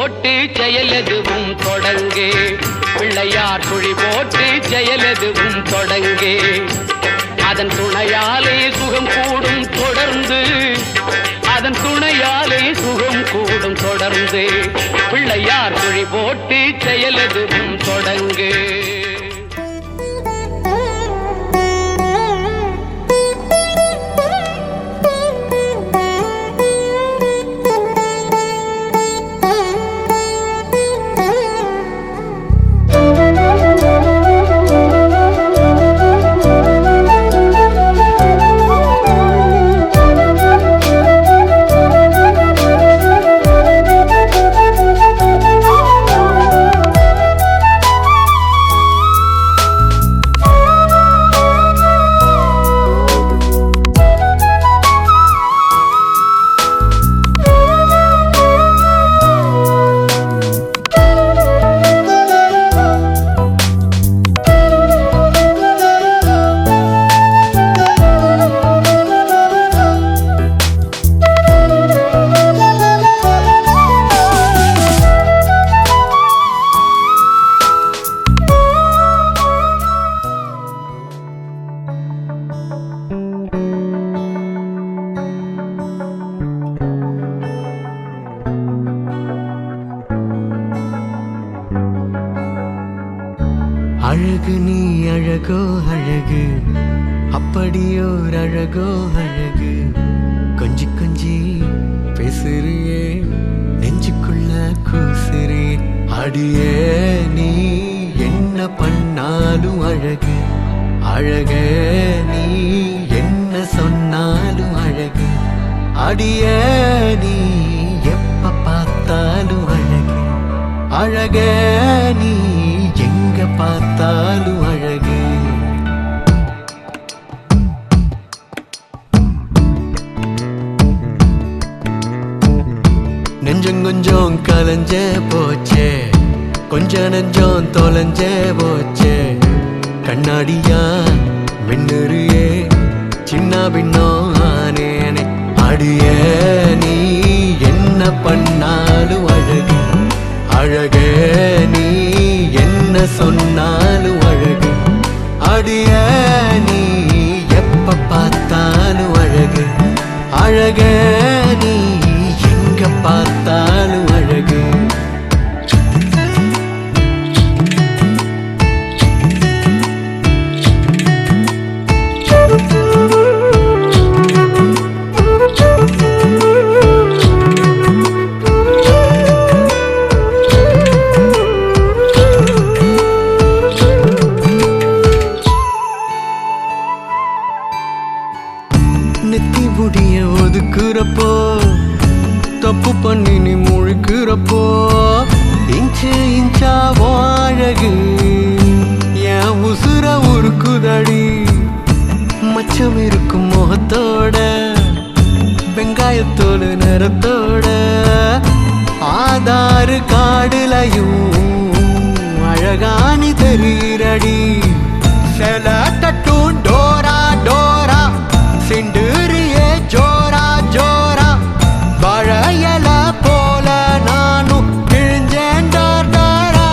போட்டு செயலெதுவும் தொடங்கு. பிள்ளையார் குழி போட்டு செயலெதுவும் தொடங்கு. அதன் துணையாலே சுகம் கூடும் தொடர்ந்து. அதன் துணையாலே சுகம் கூடும் தொடர்ந்து. பிள்ளையார் குழி போட்டு செயலெதுவும் தொடங்கு. அழகு நீ அழகோ அழகு, அப்படியோர் அழகோ அழகு. கொஞ்சி கொஞ்சி பேசுறியே, நெஞ்சுக்குள்ள கூசுறே. அடியே நீ என்ன பண்ணாலும் அழகு, அழகே நீ என்ன சொன்னாலும் அழகு. அடியே நீ எப்ப பார்த்தாலும் அழகு, அழகே நீ எங்க பார்த்தாலும் அழகு. நெஞ்சம் கொஞ்சம் கலஞ்ச போச்சே, கொஞ்ச நெஞ்சம் தொலைஞ்ச போச்சே. கண்ணாடியா மின்னுறியே, சின்ன பின்னம் ஆனேனே. அடியே நீ என்ன பண்ணாலும் அழகு, அழகே நீ என்ன சொன்னாலும் அழகு. அடியே நீ எப்ப பார்த்தாலும் அழகு, அழகே நீ எங்க பார்த்தாலும் அழகு. நெத்தி முடிய ஒதுக்குறப்போ, தப்பு பண்ணி நீ முழுக்கிறப்போ, இன்ச்சு இன்ச்சாவோ அழகு என் உசுர உருக்குதடி. மச்சம் இருக்கும் முகத்தோட, வெங்காயத்தோடு நிறத்தோட, ஆதாறு காடுலையும் அழகானி தெரிகிறடி. செல தட்டும் டோரா டோரா, சிண்டுரியே ஜோரா ஜோரா. வாழையல போல நானும் கிழிஞ்சேன் டாரா.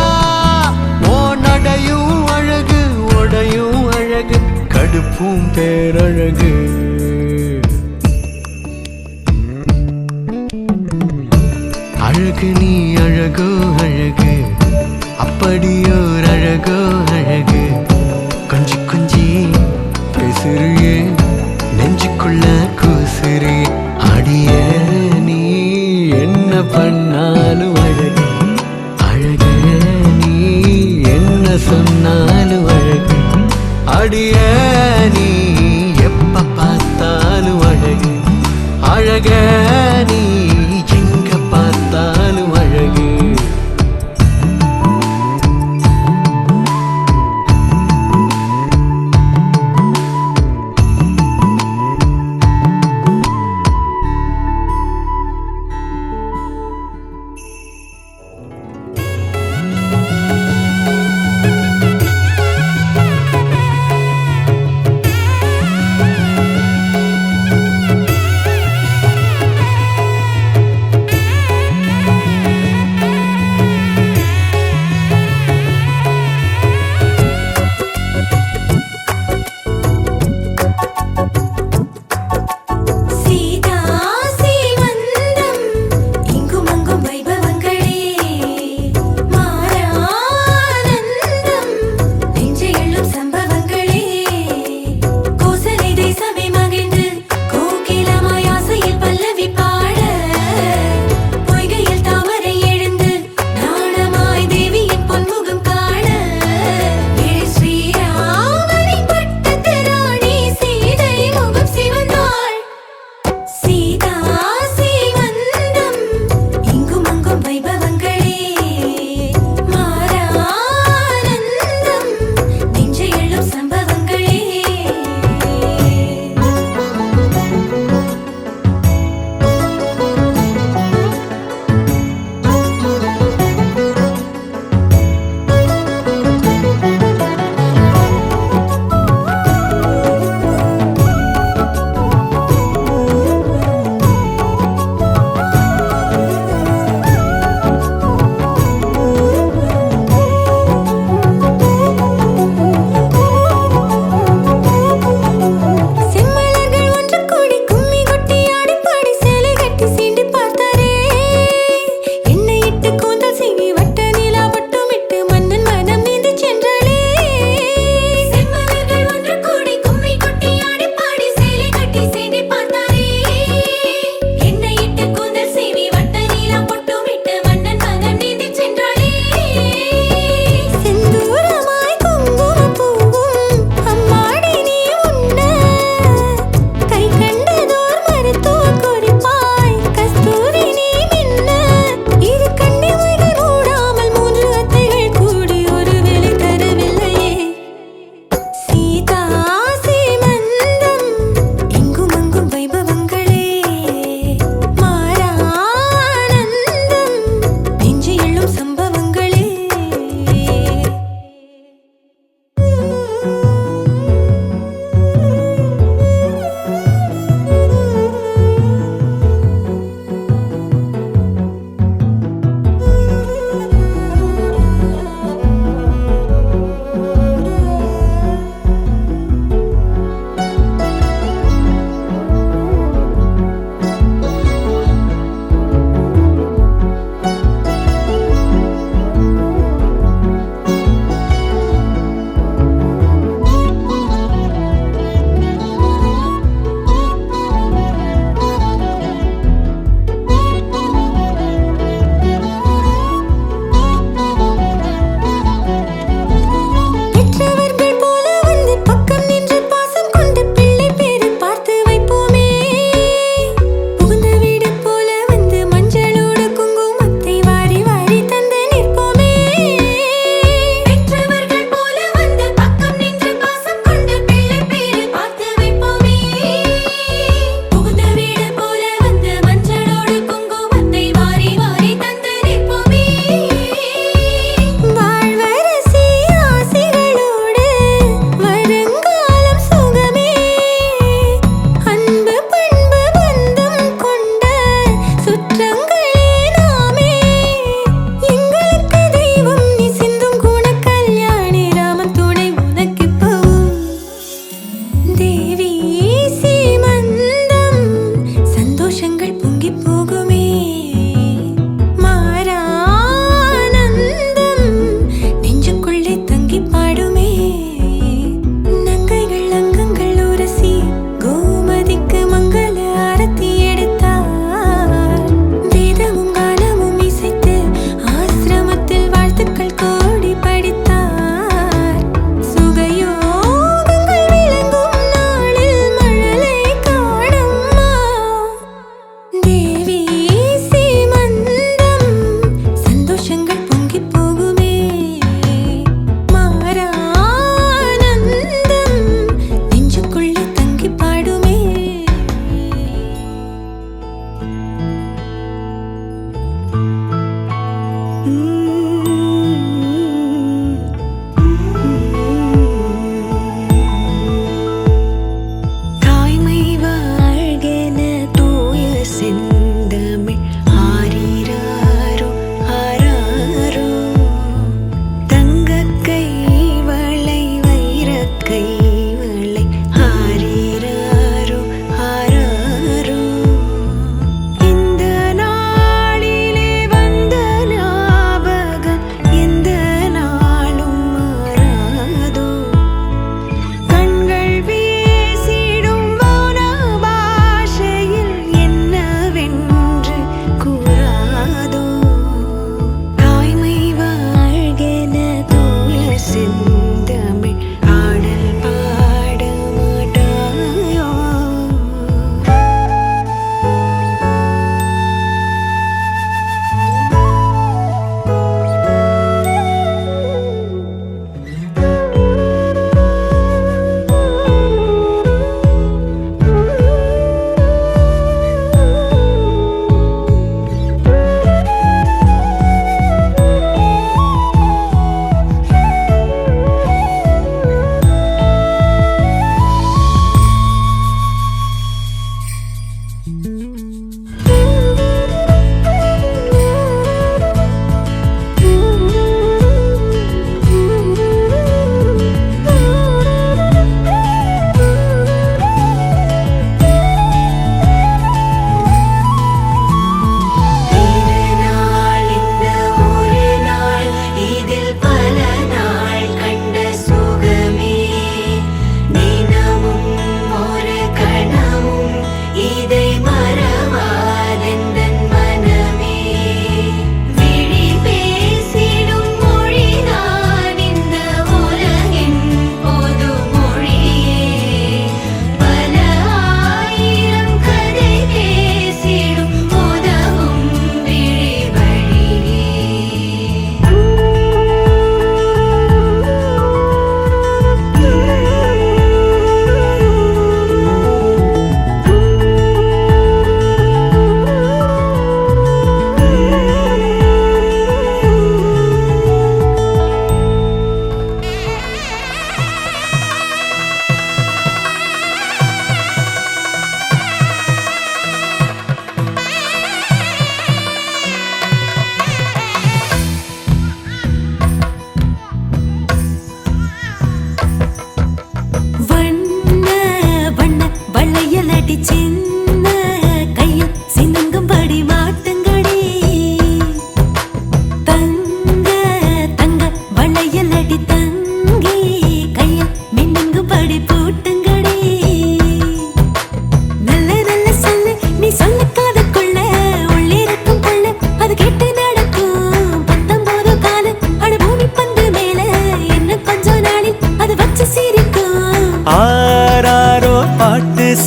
ஓ நடையும் அழகு, உடையும் அழகு, கடுப்பும் பேரழகு. அழகு நீ அழகோ அழகு, அப்படியோர் அழகோ அழகு. கொஞ்சி கொஞ்சி பேசுறியே, நெஞ்சுக்குள்ள கூசுறே. அடியே நீ என்ன பண்ணாலும் அழகு, அழகே நீ என்ன சொன்னாலும் அழகு. அடியே நீ எப்ப பார்த்தாலும் அழகு, அழகே நீ எங்க பார்த்தாலும் அழகு.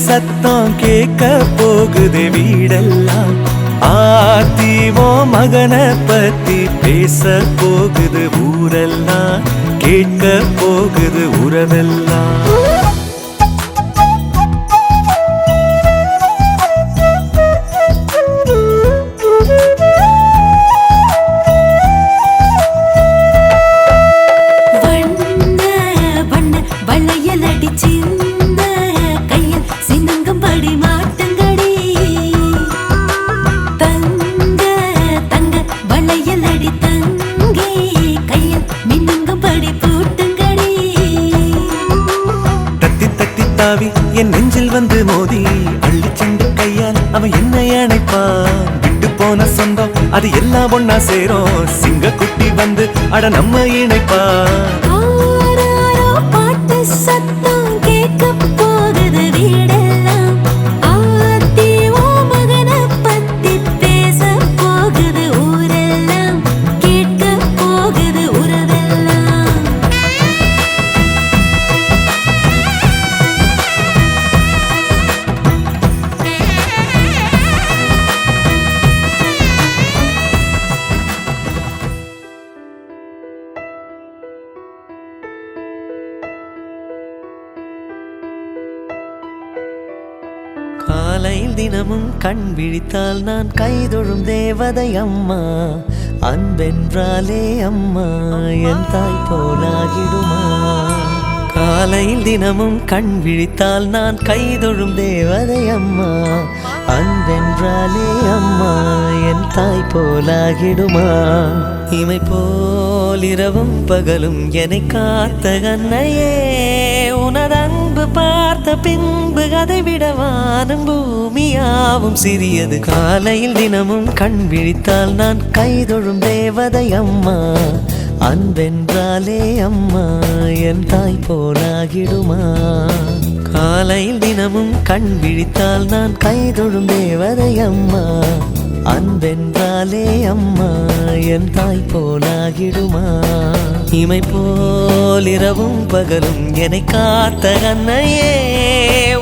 சத்தம் கேட்க போகுது வீடெல்லாம் ஆத்திவோ மகனை பத்தி பேச போகுது ஊரெல்லாம் கேட்க போகுது உறவெல்லாம் என் நெஞ்சில் வந்து மோதி அள்ளி சென்று கையால் அவன் என்னை அணைப்பான் விட்டு போன சொந்தம் அது எல்லாம் ஒன்னா சேரும் சிங்க குட்டி வந்து அட நம்ம இணைப்பான் காலையில் தினமும் கண் விழித்தால் நான் கைதொழும் தேவதை அம்மா அன்பென்றாலே அம்மா என் தாய் போலாகிடுமா காலையில் தினமும் கண் விழித்தால் நான் கைதொழும் தேவதை அம்மா அன்பென்றாலே அம்மா என் தாய் போலாகிடுமா இமை போல் இரவும் பகலும் என்னை காத்த கண்ணையே உனது அன்பு பார்த்த பின்பு அதை விட வானம் பூமியாவும் சிறியது காலையில் தினமும் கண் விழித்தால் நான் கைதொழும் தேவதை அம்மா அன்பென்றாலே அம்மா என் தாய் போலாகிடுமா காலையில் தினமும் கண் விழித்தால் நான் கைதொழும் தேவதை அம்மா அன்பென்றாலே அம்மா என் தாய் போலாகிடுமா இமை போல் இரவும் பகலும் என்னை காத்த கண்ணையே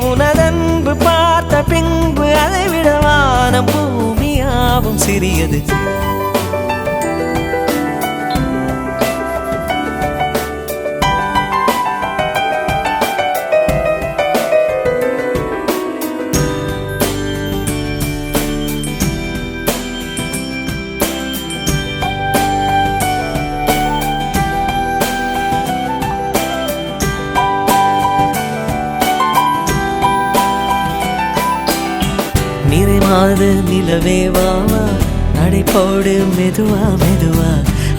உனதன்பு பார்த்த பின்பு அதை விட வானம் பூமியாவும் சிறியது நிறைமாத நிலவே வாவா நடை போடு மெதுவா மெதுவா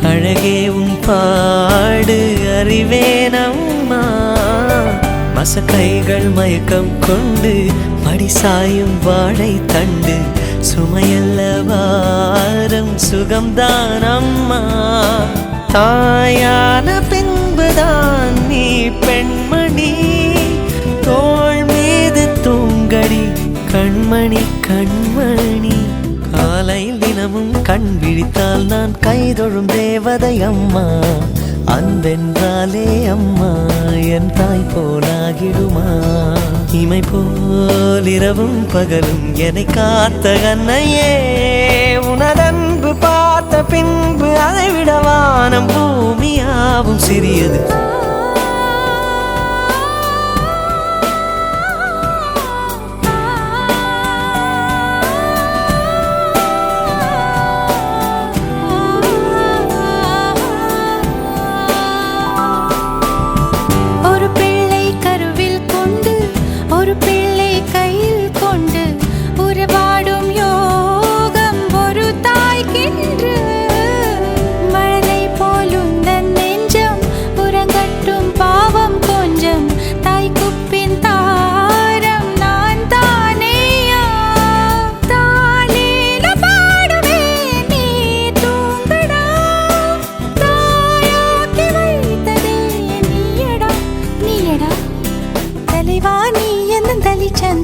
அழகே உன் பாடு அறிவேனம்மா மசக்கைகள் மயக்கம் கொண்டு மடிசாயும் வாழை தண்டு சுமையல்ல வாரம் சுகம்தான் அம்மா தாயான பின்புதான் நீ பெண்மணி தோள் மீது தூங்கடி கண்மணி கண்மணி காலையில் தினமும் கண் விழித்தால் நான் கைதொழும் தேவதை அம்மா அன்பென்றாலே அம்மா என் தாய் போலாகிடுமா இமை போல் இரவும் பகலும் என்னை காத்த கண்ணையே உனதன்பு பார்த்த பின்பு அதை விட வானம் பூமியாவும் சிறியது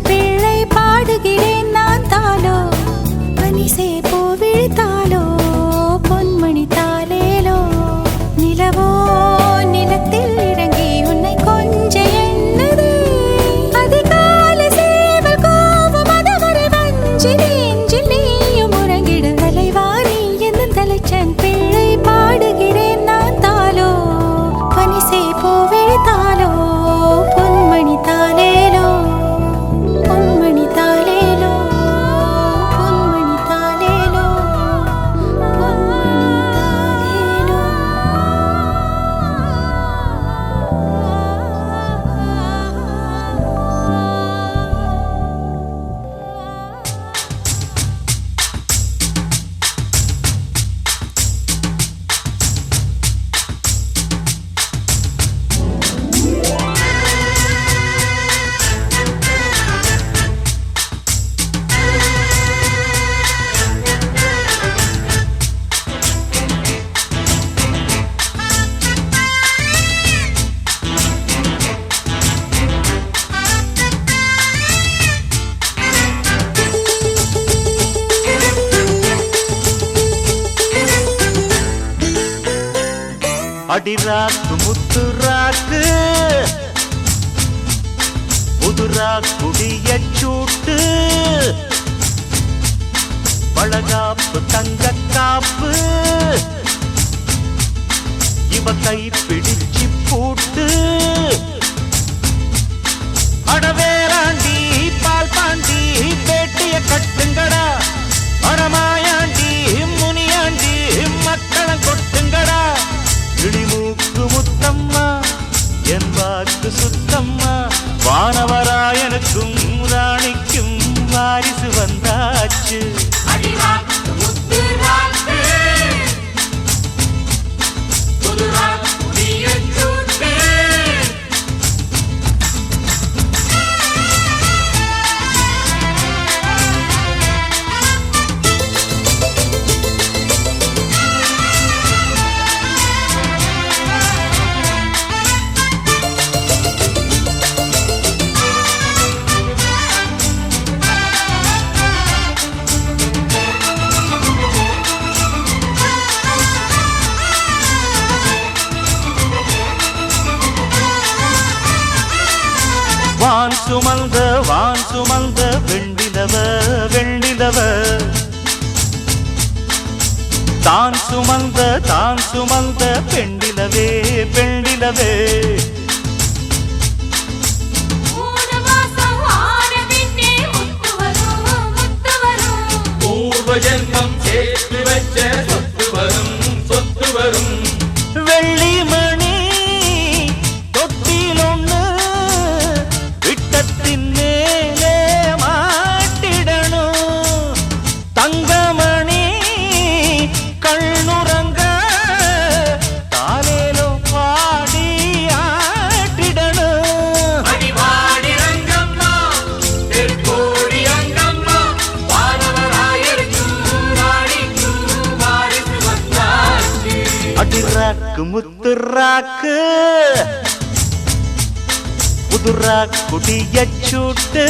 பிள்ளை பாடுகிறேன் நான் தாலோ பனிசே போ விழுத்தாலோ பொன்மணி தாலேலோ நிலவோ நிலத்தில் இறங்கி உன்னை கொஞ்ச எண்ணதே அதிகால சேவல் கோவம் அதுவரை வஞ்சி நெஞ்சில் நீயும் உறங்கிட தலைவாணி என்னும் தலைச்சன் பிள்ளை பாடுகிறேன் நான் தாலோ பனிசே போ விழுத்தாலோ பொன்மணி தாலேலோ பொன்மணி தாலேலோ பொன்மணி தாலேலோ பொன்மணி தாலேலோ அடிராக்கு முத்துராக்கு புதுரா குடிய சூட்டு பழகாப்பு தங்க காப்பு இவ கை பிடிச்சு பூட்டு அடவேராண்டி பால் பாண்டி பேட்டிய கட்டுங்கடா வரமாயாண்டி முனியாண்டி மக்களை கொட்டுங்கடா இடிமூக்கு முத்தம்மா என் வாக்கு சுத்தம்மா வானவராயனுக்கும் ராணிக்கும் வாரிசு வந்தாச்சு வான் சுமந்த வெண்டிலவ வெண்டிலவ தான் சுமந்த பெண்டிலவே பெண்டிலவே பூர்வ ஜென்மம் சேர்த்து வச்ச சொத்து வரும் வெள்ளி மணி தொட்டிலொன்னு விட்டத்தின் மேலே மாட்டிடணும் ராக்கு முத்து ராக்கு புதுரா குடிய சூட்டு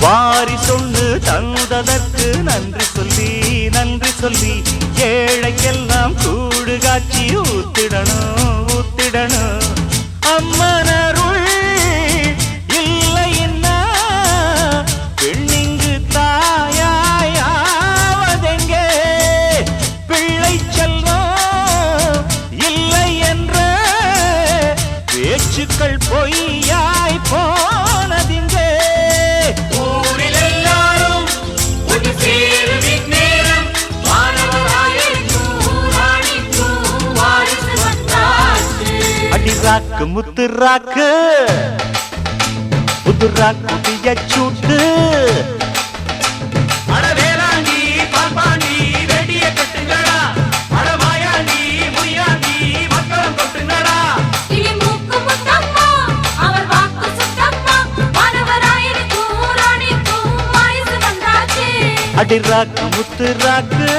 வாரி சொல்லு தந்ததற்கு நன்றி சொல்லி ஏழைக்கெல்லாம் கூடு காட்சி ஊத்திடணும் அம்மனருள் இல்லைன்னா பெண்ணிங்கு தாயாவதெங்கே பிள்ளை செல்வம் இல்லை என்ற பேச்சுக்கள் பொய்யாய் போனதிங்கே ராக்கு முத்து ராக்கு புது ராக்கு சூட்டு அடவேலாண்டி பாப்பாண்டி வெடிய கட்டுங்கடா அடமாயாண்டி முய்யாண்டி மக்களம் கொட்டுங்கடா அடி ராக்கு முத்து ராக்கு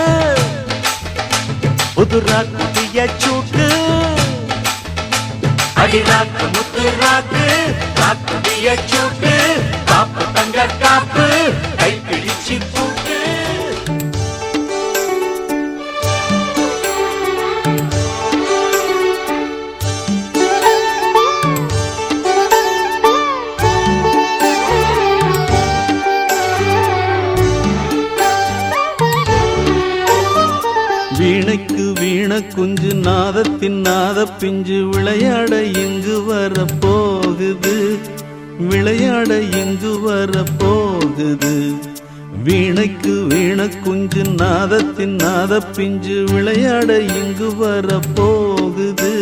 புது ராக்கு சூட்டு அடி ராக்கு முத்து ராக்கு ராக்கு சூட்டு காப்பு தங்க காப்பு கை பிடிச்சு பூட்டு வீணைக்கு வீண குஞ்சு நாதத்தின் நாத பிஞ்சு விளையாட எங்கு வரப்போகுது வீணைக்கு வீண குஞ்சு நாதத்தின் நாத பிஞ்சு விளையாட எங்கு வரப்போகுது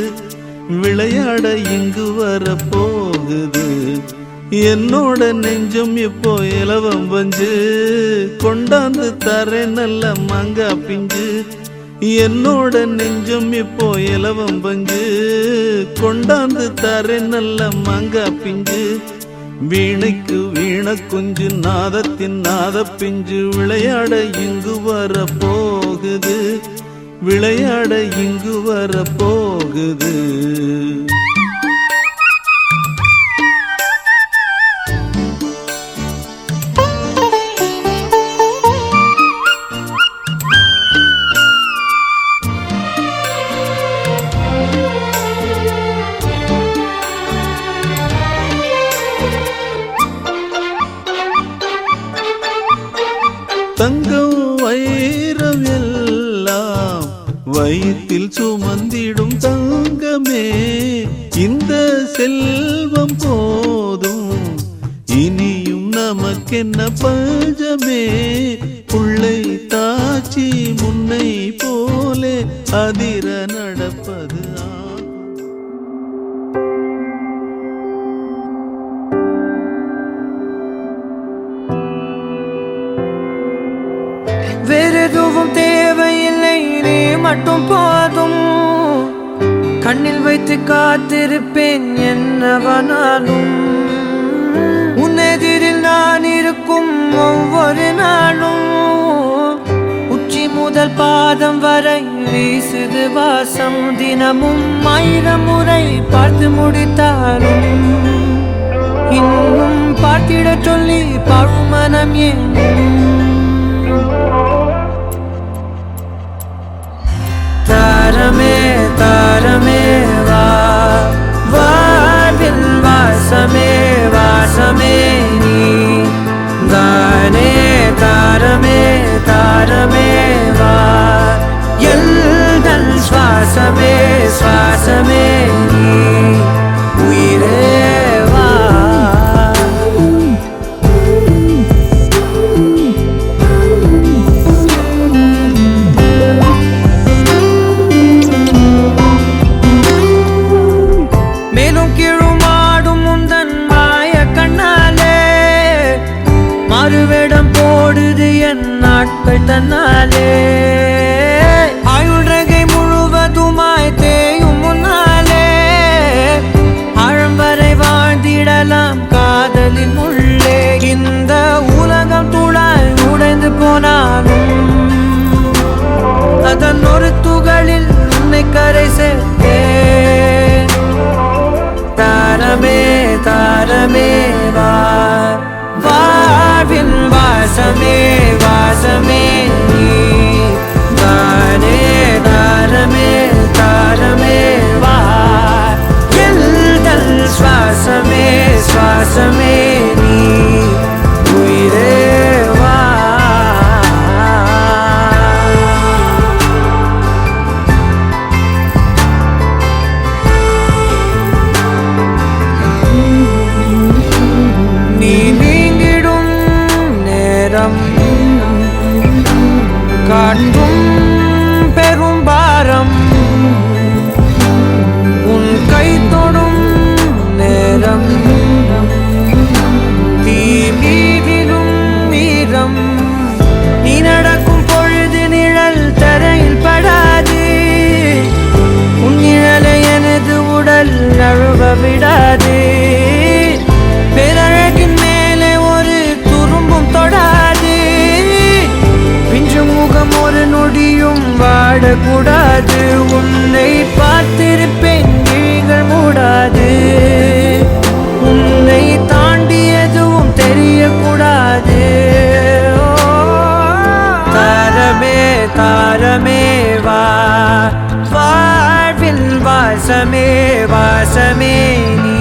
என்னோட நெஞ்சம் இப்போ இலவம் பஞ்சு கொண்டாந்து தரே நல்ல மாங்கா பிஞ்சு என்னோட நெஞ்சம் இப்போ இலவம் பஞ்சு கொண்டாந்து தரே நல்ல மாங்கா பிஞ்சு வீணைக்கு வீண குஞ்சு நாதத்தின் நாத பிஞ்சு விளையாட இங்கு வரப்போகுது தங்கம் வைரம் எல்லாம் வயிற்றில் சுமந்திடும் தங்கமே இந்த செல்வம் போதும் இனியும் நமக்கென்ன பஞ்சமே புள்ளை தாச்சி முன்னை போலே அதிர நடப்பது வேறெதுவும் தேவையில்லை நீ மட்டும் போதும் கண்ணில் வைத்து காத்திருப்பேன் என்னவனாலும் உன்னெதிரில் நான் இருக்கும் ஒவ்வொரு நாளும் உச்சி முதல் பாதம் வரை வீசுது வாசம் தினமும் 1000 முறை பார்த்து முடித்தாலும் இன்னும் பார்த்திட சொல்லி பழுமனம் ஏன் தாரமே தாரமே வா வாழ்வில் வாசமே வாசமே நீ தானே தாரமே தாரமே சுவாசமே சுவாசமே நீ உயிரே வா மேலும் கீழுமாடும் முந்தன் மாய கண்ணாலே மறுவேடம் போடுது என் நாட்கள் தன்னாலே ஆயுள்ரகை முழுவதுமாய் தேயும் முன்னாலே ஆழம் வரை வாழ்ந்திடலாம் காதலின் உள்ளே இந்த உலகம் துளாய் உடைந்து போனாலும் அதன் ஒரு துகளில் உன்னை கரை சேர்த்தேன் தாரமே தாரமே வா வாழ்வின் வாசமே வாசமே நீ தானே தாரமே தாரமே வா எல்தல் சுவாசமே சுவாசமே நீ உயிரே வா நீ நீங்கிடும் நேரம் காட்டும் பெரும் பாரம் உன் கை தொடும் நேரம் தீ மீதிலும் வீரம் நீ நடக்கும் பொழுது நிழல் தரையில் படாது உன் நிழலை எனது உடல் நழுவ விடாது பேரழகின் மேலே ஒரு துரும்பும் தொடாது பிஞ்சு முகம் ஒரு நொடியும் வாடக்கூடாது உன்னை பார்த்திருப்பேன் விழிகள் மூடாது உன்னை தாண்டி எதுவும் தெரியக்கூடாது ஓ, தாரமே தாரமே வா வாழ்வின் வாசமே வாசமே நீ